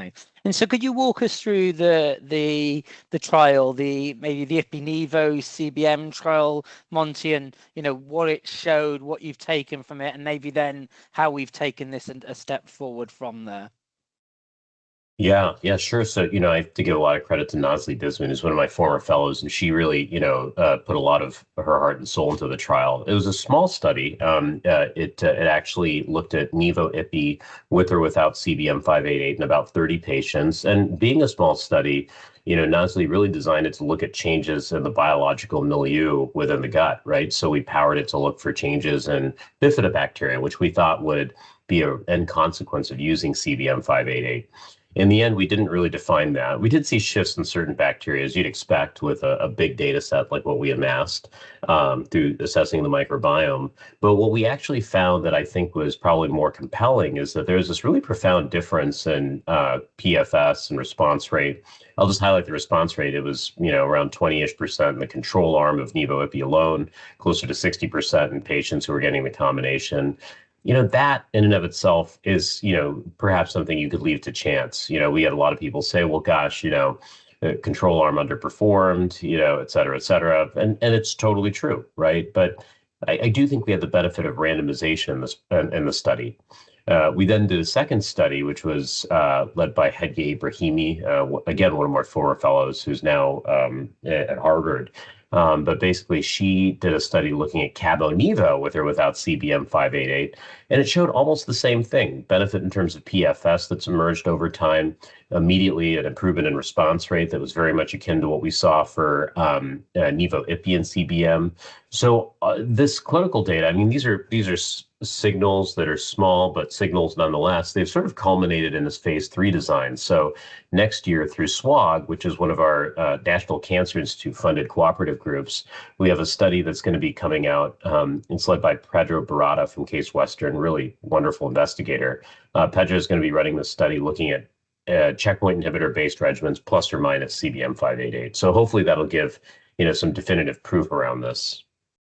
Okay. And so could you walk us through the trial, maybe the Nivo+CBM trial, Monty, and what it showed, what you've taken from it, and maybe then how we've taken this a step forward from there? Yeah, yeah, sure. So, I have to give a lot of credit to Nasli Bisman, who's one of my former fellows, and she really, put a lot of her heart and soul into the trial. It was a small study. It actually looked at Nivo+Ipi with or without CBM588 in about 30 patients. And being a small study, Nasli really designed it to look at changes in the biological milieu within the gut, right? So we powered it to look for changes in bifidobacteria, which we thought would be an end consequence of using CBM588. In the end, we didn't really define that. We did see shifts in certain bacteria, as you'd expect with a big data set like what we amassed through assessing the microbiome. But what we actually found that I think was probably more compelling is that there's this really profound difference in PFS and response rate. I'll just highlight the response rate. It was, around 20-ish% in the control arm of Nivo+Ipi alone, closer to 60% in patients who were getting the combination. That in and of itself is, perhaps something you could leave to chance. We had a lot of people say, well, gosh, the control arm underperformed, et cetera, et cetera. And it's totally true, right? But I do think we had the benefit of randomization in the study. We then did a second study, which was led by Hedge Ibrahimi, again, one of my former fellows who's now at Harvard. But basically, she did a study looking at Cabo-Nivo with or without CBM588, and it showed almost the same thing, benefit in terms of PFS that's emerged over time, immediately an improvement in response rate that was very much akin to what we saw for Nivo+Ipi and CBM. So this clinical data, I mean, these are signals that are small, but signals nonetheless. They've sort of culminated in this phase 3 design. So next year through SWOG, which is one of our National Cancer Institute funded cooperative groups, we have a study that's going to be coming out. It's led by Pedro Barata from Case Western, really wonderful investigator. Pedro is going to be running this study looking at checkpoint inhibitor-based regimens plus or minus CBM588. So hopefully that'll give some definitive proof around this.